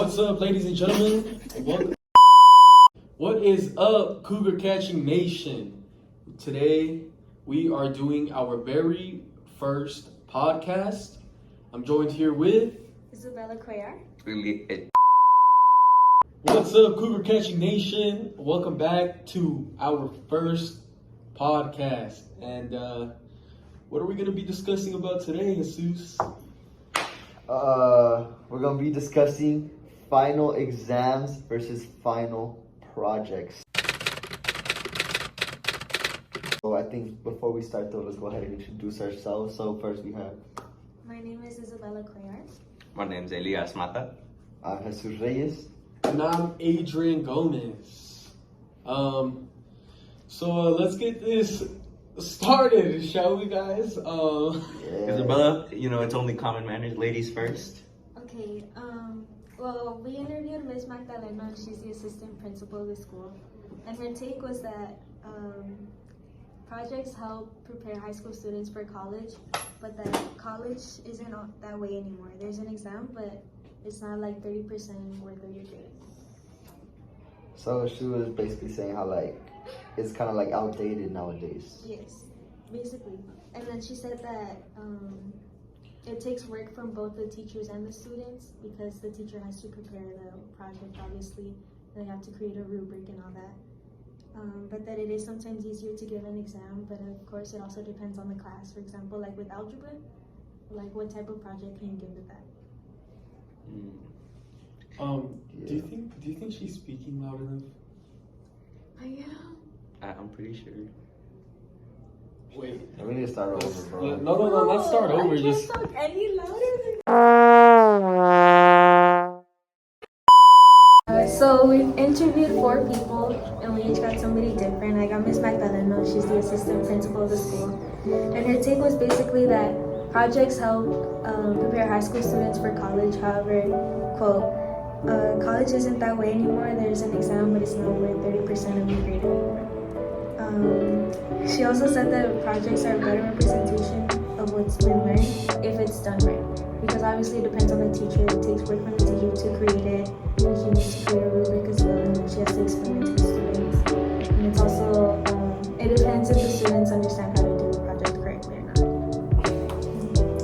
What's up, ladies and gentlemen? What is up, Cougar Catching Nation? Today, we are doing our very first podcast. I'm joined here with Isabella Cougar. What's up, Cougar Catching Nation? Welcome back to our first podcast. And what are we going to be discussing about today, Jesus? We're gonna be discussing final exams versus final projects. So I think before we start though, let's go ahead and introduce ourselves. So first we have... My name is Isabella Cougar. My name's Elias Mata. I'm Jesus Reyes. And I'm Adrian Gomez. So let's get this started, shall we, guys? Isabella, it's only common manners. Ladies first. Okay, well, we interviewed Miss Magdalena, and she's the assistant principal of the school. And her take was that projects help prepare high school students for college, but that college isn't that way anymore. There's an exam, but it's not like 30% worth of your grade. So she was basically saying how it's kind of outdated nowadays. Yes, basically. And then she said that it takes work from both the teachers and the students because the teacher has to prepare the project, obviously. They have to create a rubric and all that. But that it is sometimes easier to give an exam, but of course it also depends on the class. For example, like with algebra, what type of project can you give with that? Do you think she's speaking loud enough? I am. I'm pretty sure. Wait. We need to start over, bro. No, let's start over. I can't talk any louder than So we've interviewed 4 people, and we each got somebody different. I got Miss Magdalena, she's the assistant principal of the school. And her take was basically that projects help prepare high school students for college. However, quote, college isn't that way anymore. There's an exam, but it's not worth 30% of your grade anymore. She also said that projects are a better representation of what's been learned if it's done right. Because obviously it depends on the teacher. It takes work from the teacher to create it. And she needs to create a rubric as well, and then she has to explain it to the students. And it's also, it depends if the students understand how to do the project correctly or not.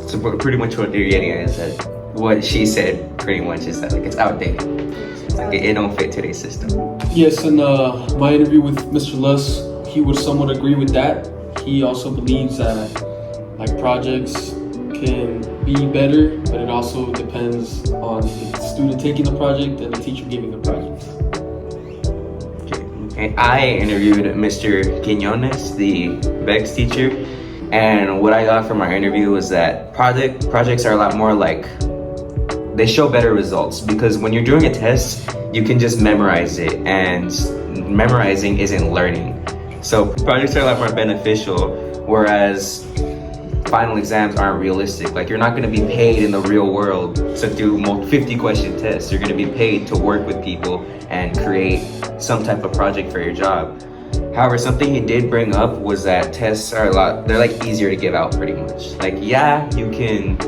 So pretty much what you're getting at is that what she said pretty much is that it's outdated. It don't fit today's system. Yes, in my interview with Mr. Luss, he would somewhat agree with that. He also believes that projects can be better, but it also depends on the student taking the project and the teacher giving the project. Okay. I interviewed Mr. Quinones, the Bex teacher, and what I got from our interview was that projects are a lot more they show better results, because when you're doing a test, you can just memorize it, and memorizing isn't learning. So projects are a lot more beneficial, whereas final exams aren't realistic. You're not going to be paid in the real world to do 50 question tests. You're going to be paid to work with people and create some type of project for your job. However, something he did bring up was that tests are they're easier to give out pretty much. You can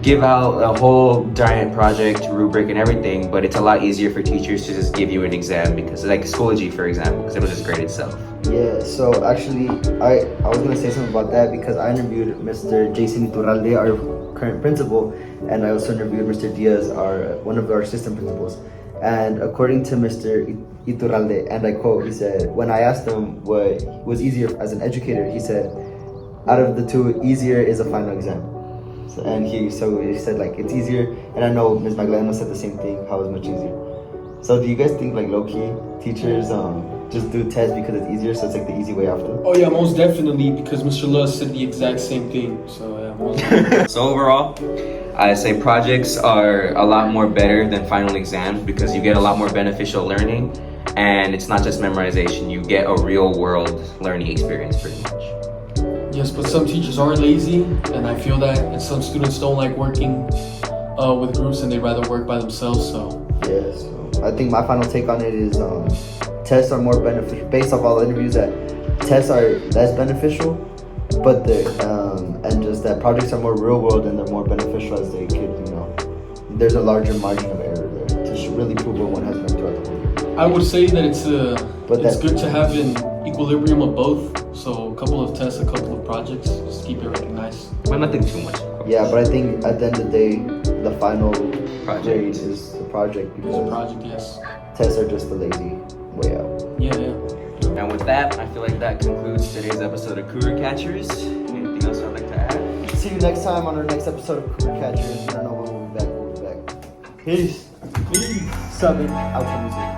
give out a whole giant project, rubric, and everything, but it's a lot easier for teachers to just give you an exam, because Schoology, for example, because it was just grade itself. Yeah, so actually, I was going to say something about that because I interviewed Mr. Jason Iturralde, our current principal, and I also interviewed Mr. Diaz, one of our assistant principals. And according to Mr. Iturralde, and I quote, he said, when I asked him what was easier as an educator, he said, out of the two, easier is a final exam. And he said it's easier, and I know Ms. Magdalena said the same thing, how it's much easier. So do you guys think low-key teachers just do tests because it's easier, so it's the easy way out for them? Oh yeah, most definitely, because Mr. Luss said the exact same thing. So yeah, most definitely. So overall, I say projects are a lot more better than final exams because you get a lot more beneficial learning, and it's not just memorization. You get a real-world learning experience pretty much. Yes, but some teachers are lazy, and I feel that, and some students don't like working with groups, and they'd rather work by themselves. So yeah, so I think my final take on it is tests are more beneficial. Based off all the interviews, that tests are less beneficial, but and just that projects are more real world and they're more beneficial as they could, there's a larger margin of error there to shoot. really prove what one has been throughout the whole year. I would say that it's But it's that- good to have an equilibrium of both. So a couple of tests, a couple of projects, just keep everything nice. But nothing too much. Yeah, but I think at the end of the day, the final Project. grade is the project It's a because project, yes. tests are just the lazy way out. Yeah, yeah. And with that, I feel like that concludes today's episode of Cougar Catchers. Anything else I'd like to add? See you next time on our next episode of Cougar Catchers. I don't know when we'll be back. We'll be back. Peace. Peace. Summon. Outro music.